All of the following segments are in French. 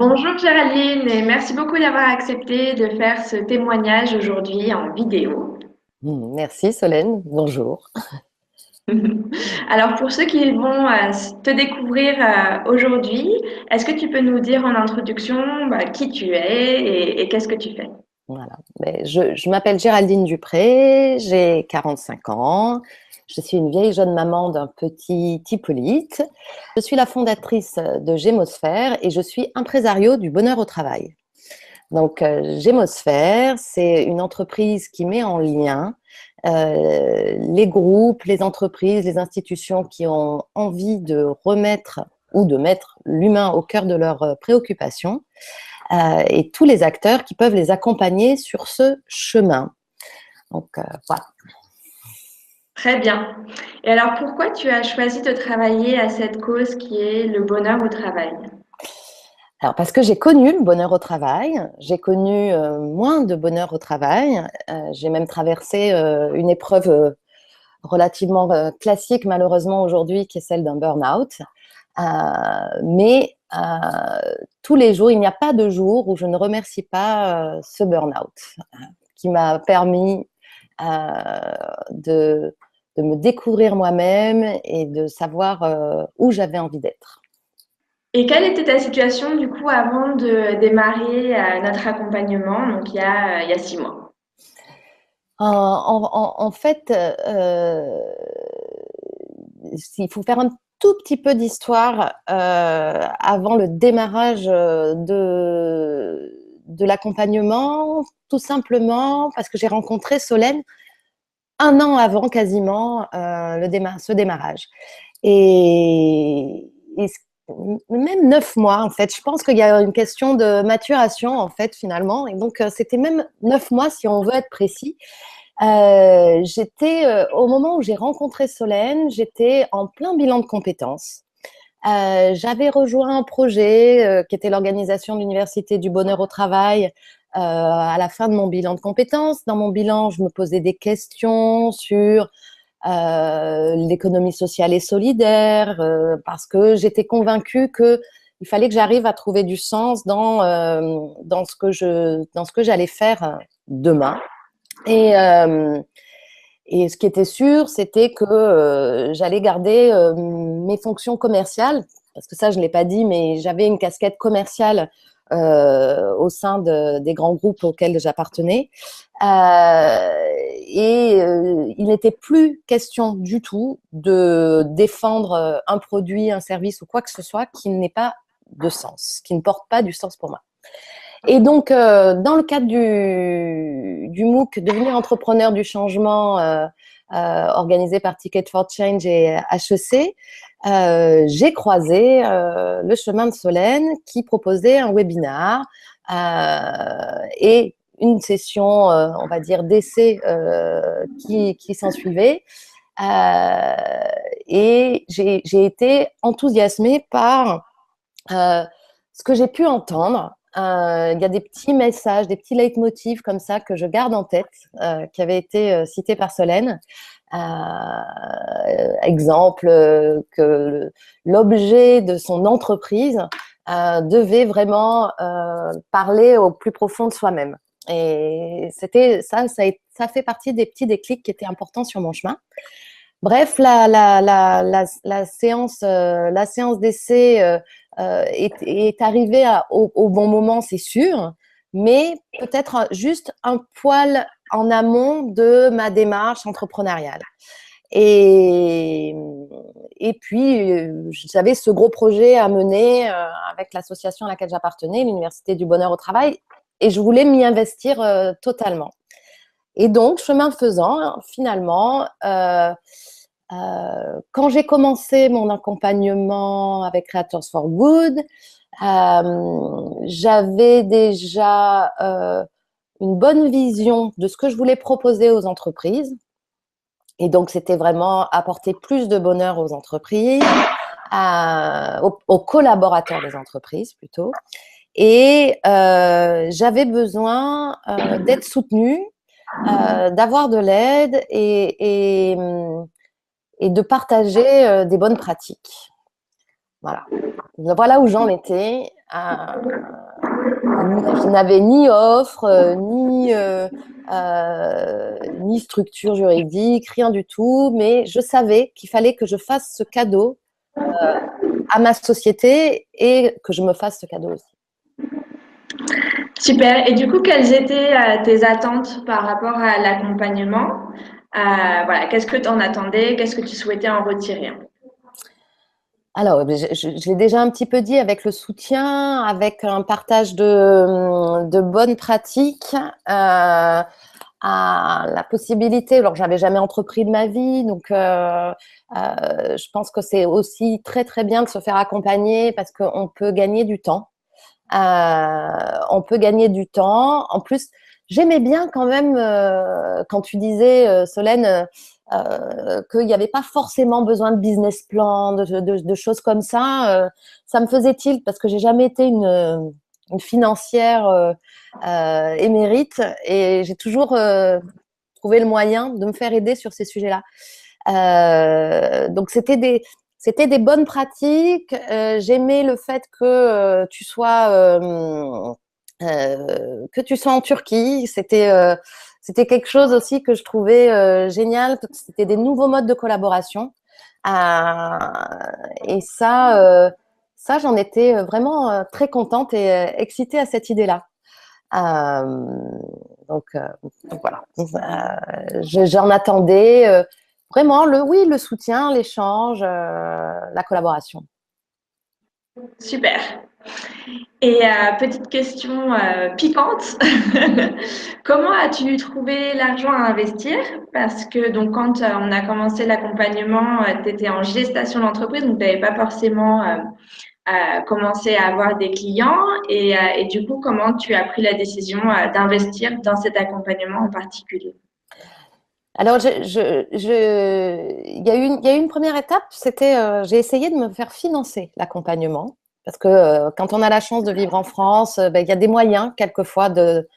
Bonjour Géraldine et merci beaucoup d'avoir accepté de faire ce témoignage aujourd'hui en vidéo. Merci Solène, bonjour. Alors pour ceux qui vont te découvrir aujourd'hui, est-ce que tu peux nous dire en introduction qui tu es et qu'est-ce que tu fais? Voilà. Je m'appelle Géraldine Dupré, j'ai 45 ans, je suis une vieille jeune maman d'un petit Hippolyte. Je suis la fondatrice de Gémosphère et je suis impresario du bonheur au travail. Donc, Gémosphère, c'est une entreprise qui met en lien les groupes, les entreprises, les institutions qui ont envie de remettre ou de mettre l'humain au cœur de leurs préoccupations et tous les acteurs qui peuvent les accompagner sur ce chemin. Donc, voilà. Très bien. Et alors pourquoi tu as choisi de travailler à cette cause qui est le bonheur au travail? Alors, parce que j'ai connu le bonheur au travail, j'ai connu moins de bonheur au travail, j'ai même traversé une épreuve relativement classique, malheureusement, aujourd'hui, qui est celle d'un burn-out. Mais tous les jours, il n'y a pas de jour où je ne remercie pas ce burn-out qui m'a permis de, de me découvrir moi-même et de savoir où j'avais envie d'être. Et quelle était ta situation du coup avant de démarrer notre accompagnement, donc il y a 6 mois? En fait, il faut faire un tout petit peu d'histoire avant le démarrage de l'accompagnement, tout simplement parce que j'ai rencontré Solène un an avant quasiment ce démarrage. Et même 9 mois, en fait. Je pense qu'il y a une question de maturation, en fait, finalement. Et donc, c'était même 9 mois, si on veut être précis. Au moment où j'ai rencontré Solène, j'étais en plein bilan de compétences. J'avais rejoint un projet qui était l'organisation de l'Université du Bonheur au Travail à la fin de mon bilan de compétences. Dans mon bilan, je me posais des questions sur l'économie sociale et solidaire parce que j'étais convaincue qu'il fallait que j'arrive à trouver du sens dans ce que j'allais faire demain. Et, euh, et ce qui était sûr, c'était que j'allais garder mes fonctions commerciales, parce que ça, je ne l'ai pas dit, mais j'avais une casquette commerciale au sein des grands groupes auxquels j'appartenais. Il n'était plus question du tout de défendre un produit, un service ou quoi que ce soit qui n'ait pas de sens, qui ne porte pas du sens pour moi. Et donc, dans le cadre du MOOC, devenir entrepreneur du changement, organisé par Ticket for Change et HEC, j'ai croisé le chemin de Solène qui proposait un webinar et une session, on va dire, d'essai qui s'en suivait. Euh, et j'ai été enthousiasmée par ce que j'ai pu entendre. Il y a des petits messages, des petits leitmotivs comme ça que je garde en tête, qui avaient été cités par Solène. Exemple, que l'objet de son entreprise devait vraiment parler au plus profond de soi-même. Et c'était ça fait partie des petits déclics qui étaient importants sur mon chemin. Bref, la séance d'essai est arrivée au bon moment, c'est sûr, mais peut-être juste un poil en amont de ma démarche entrepreneuriale. Et, et puis, j'avais ce gros projet à mener avec l'association à laquelle j'appartenais, l'Université du Bonheur au Travail, et je voulais m'y investir totalement. Et donc, chemin faisant, finalement, quand j'ai commencé mon accompagnement avec Creators for Good, j'avais déjà une bonne vision de ce que je voulais proposer aux entreprises. Et donc, c'était vraiment apporter plus de bonheur aux entreprises, aux collaborateurs des entreprises plutôt. Et j'avais besoin d'être soutenue, d'avoir de l'aide et de partager des bonnes pratiques. Voilà. Voilà où j'en étais. Je n'avais ni offre, ni structure juridique, rien du tout, mais je savais qu'il fallait que je fasse ce cadeau à ma société et que je me fasse ce cadeau aussi. Super. Et du coup, quelles étaient tes attentes par rapport à l'accompagnement? Voilà, qu'est-ce que tu en attendais? Qu'est-ce que tu souhaitais en retirer? Alors, je l'ai déjà un petit peu dit, avec le soutien, avec un partage de bonnes pratiques, à la possibilité, alors j'avais jamais entrepris de ma vie, donc je pense que c'est aussi très très bien de se faire accompagner parce qu'on peut gagner du temps. On peut gagner du temps. En plus, j'aimais bien quand même quand tu disais, Solène, qu'il n'y avait pas forcément besoin de business plan, de choses comme ça. Ça me faisait tilt parce que j'ai jamais été une financière émérite et j'ai toujours trouvé le moyen de me faire aider sur ces sujets-là. Donc c'était des bonnes pratiques. J'aimais le fait que tu sois en Turquie. C'était quelque chose aussi que je trouvais génial. C'était des nouveaux modes de collaboration. Euh, et ça, j'en étais vraiment très contente et excitée à cette idée-là. Euh, donc, euh, donc voilà. J'en attendais vraiment oui, le soutien, l'échange, la collaboration. Super. Et petite question piquante, comment as-tu trouvé l'argent à investir? Parce que donc quand on a commencé l'accompagnement, tu étais en gestation d'entreprise, donc tu n'avais pas forcément commencé à avoir des clients. Et du coup, comment tu as pris la décision d'investir dans cet accompagnement en particulier? Alors, il y a eu une première étape, c'était j'ai essayé de me faire financer l'accompagnement. Parce que quand on a la chance de vivre en France, ben, il y a des moyens quelquefois de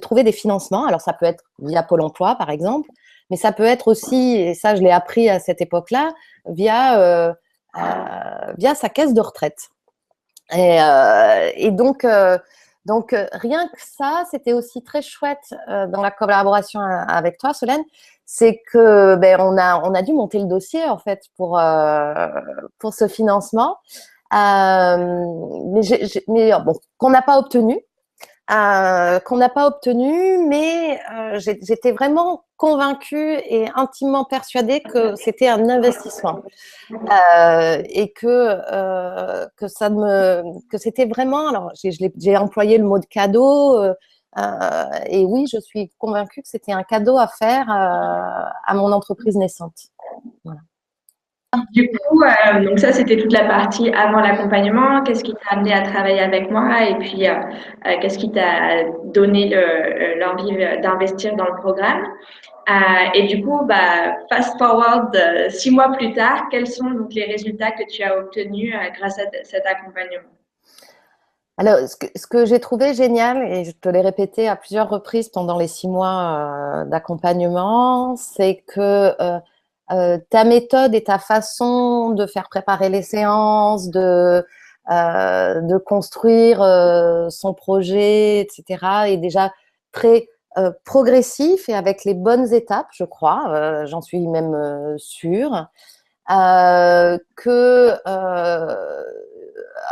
trouver des financements. Alors, ça peut être via Pôle emploi, par exemple, mais ça peut être aussi, et ça, je l'ai appris à cette époque-là, via sa caisse de retraite. Et donc, rien que ça, c'était aussi très chouette dans la collaboration avec toi, Solène, c'est que ben, on a dû monter le dossier en fait pour ce financement, mais bon, qu'on n'a pas obtenu, mais j'étais vraiment convaincue et intimement persuadée que c'était un investissement et que c'était vraiment. Alors j'ai employé le mot de cadeau et oui, je suis convaincue que c'était un cadeau à faire à mon entreprise naissante. Voilà. Du coup, donc ça, c'était toute la partie avant l'accompagnement. Qu'est-ce qui t'a amené à travailler avec moi? Et puis, qu'est-ce qui t'a donné l'envie d'investir dans le programme? Et du coup, bah, fast forward 6 mois plus tard, quels sont donc les résultats que tu as obtenus grâce à cet accompagnement? Alors, ce que j'ai trouvé génial, et je te l'ai répété à plusieurs reprises pendant les 6 mois d'accompagnement, c'est que ta méthode et ta façon de faire préparer les séances, de construire son projet, etc., est déjà très progressif et avec les bonnes étapes, je crois, j'en suis même sûre. Que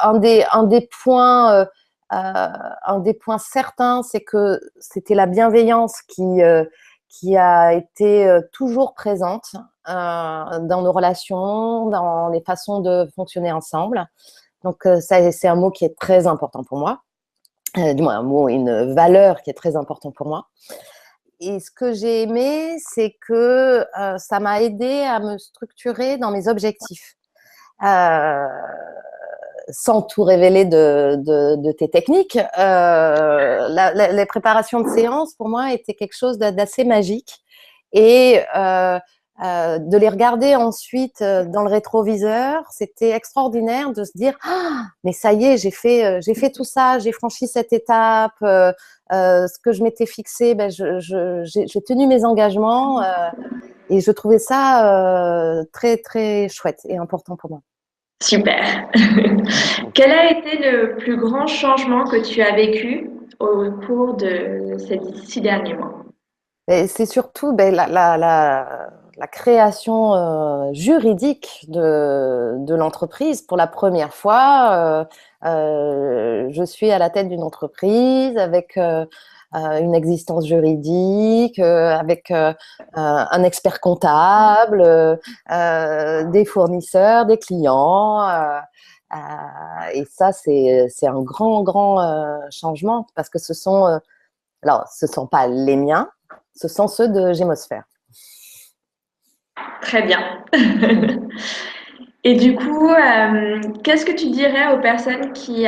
un des points certains, c'est que c'était la bienveillance qui a été toujours présente dans nos relations, dans les façons de fonctionner ensemble. Donc, ça, c'est un mot qui est très important pour moi, du moins un mot, une valeur qui est très importante pour moi. Et ce que j'ai aimé, c'est que ça m'a aidé à me structurer dans mes objectifs. Euh, Sans tout révéler de tes techniques, les préparations de séance, pour moi, étaient quelque chose d'assez magique. Et de les regarder ensuite dans le rétroviseur, c'était extraordinaire de se dire ah, mais ça y est, j'ai fait tout ça, j'ai franchi cette étape, ce que je m'étais fixé, ben j'ai tenu mes engagements et je trouvais ça très très chouette et important pour moi. Super. Quel a été le plus grand changement que tu as vécu au cours de ces 6 derniers mois? Et c'est surtout ben, la création juridique de l'entreprise. Pour la première fois, je suis à la tête d'une entreprise avec une existence juridique, avec un expert comptable, des fournisseurs, des clients. Et ça, c'est un grand changement parce que alors, ce sont pas les miens, ce sont ceux de Gémosphère. Très bien. Et du coup, qu'est-ce que tu dirais aux personnes qui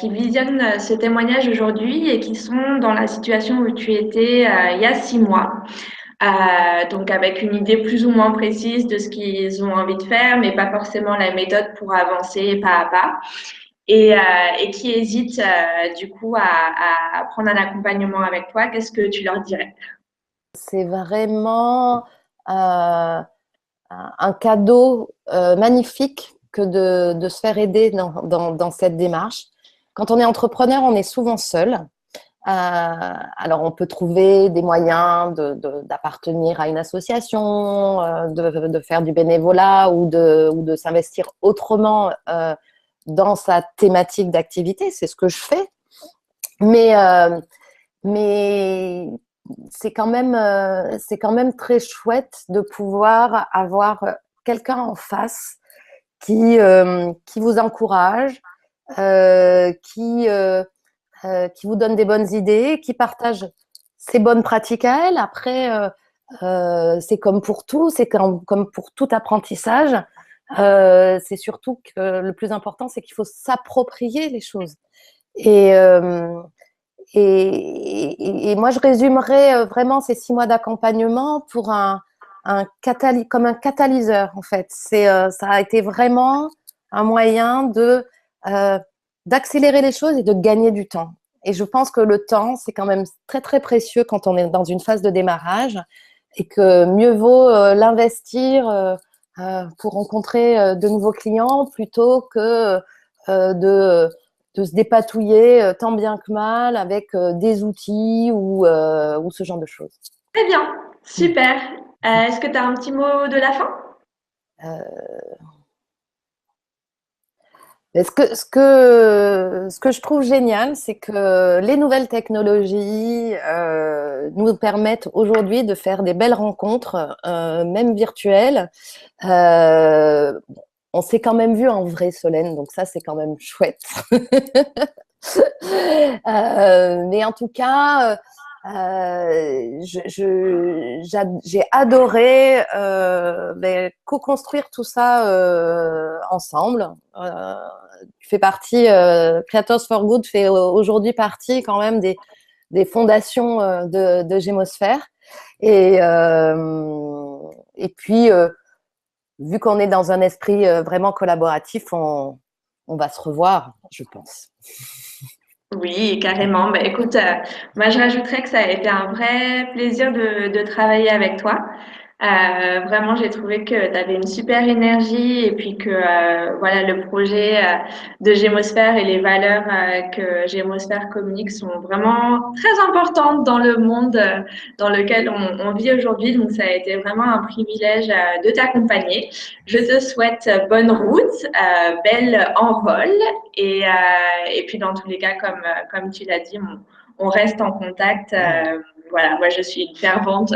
visionnent ce témoignage aujourd'hui et qui sont dans la situation où tu étais il y a 6 mois? Donc avec une idée plus ou moins précise de ce qu'ils ont envie de faire, mais pas forcément la méthode pour avancer pas à pas, et, et qui hésitent du coup à prendre un accompagnement avec toi, qu'est-ce que tu leur dirais? C'est vraiment un cadeau magnifique que de se faire aider dans cette démarche. Quand on est entrepreneur, on est souvent seul. Alors, on peut trouver des moyens d'appartenir à une association, de faire du bénévolat ou de s'investir autrement dans sa thématique d'activité. C'est ce que je fais. Mais, mais c'est quand même très chouette de pouvoir avoir quelqu'un en face qui vous encourage, qui vous donne des bonnes idées, qui partage ses bonnes pratiques à elle. Après, c'est comme pour tout, c'est comme pour tout apprentissage. C'est surtout que le plus important, c'est qu'il faut s'approprier les choses. Et, euh, et moi, je résumerais vraiment ces 6 mois d'accompagnement pour comme un catalyseur, en fait. Ça a été vraiment un moyen euh, d'accélérer les choses et de gagner du temps. Et je pense que le temps, c'est quand même très, très précieux quand on est dans une phase de démarrage et que mieux vaut l'investir pour rencontrer de nouveaux clients plutôt que de se dépatouiller tant bien que mal avec des outils ou ce genre de choses. Très bien, super. Est-ce que tu as un petit mot de la fin? Euh, ce que je trouve génial, c'est que les nouvelles technologies nous permettent aujourd'hui de faire des belles rencontres, même virtuelles. Euh, on s'est quand même vu en vrai, Solène, donc ça, c'est quand même chouette. Mais en tout cas, j'ai adoré co-construire tout ça ensemble. Tu fais partie, Creators for Good fait aujourd'hui partie quand même des fondations de Gémosphère. Et puis, vu qu'on est dans un esprit vraiment collaboratif, on va se revoir, je pense. Oui, carrément. Bah, écoute, moi je rajouterais que ça a été un vrai plaisir de travailler avec toi. Vraiment, j'ai trouvé que tu avais une super énergie et puis que voilà, le projet de Gémosphère et les valeurs que Gémosphère communique sont vraiment très importantes dans le monde dans lequel on vit aujourd'hui. Donc, ça a été vraiment un privilège de t'accompagner. Je te souhaite bonne route, belle envol et puis dans tous les cas, comme tu l'as dit, on reste en contact. Voilà, moi je suis une fervente.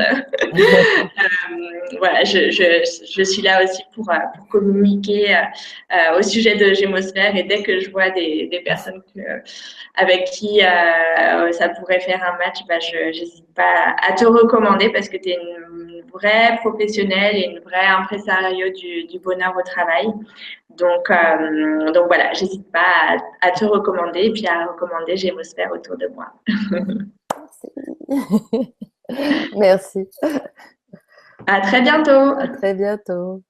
Voilà, je suis là aussi pour communiquer au sujet de Gémosphère et dès que je vois des personnes avec qui ça pourrait faire un match, bah, je n'hésite pas à te recommander parce que tu es une vraie professionnelle et une vraie impresario du bonheur au travail. Donc voilà, j'hésite pas à te recommander et puis à recommander Gémosphère autour de moi. Merci. À très bientôt. À très bientôt.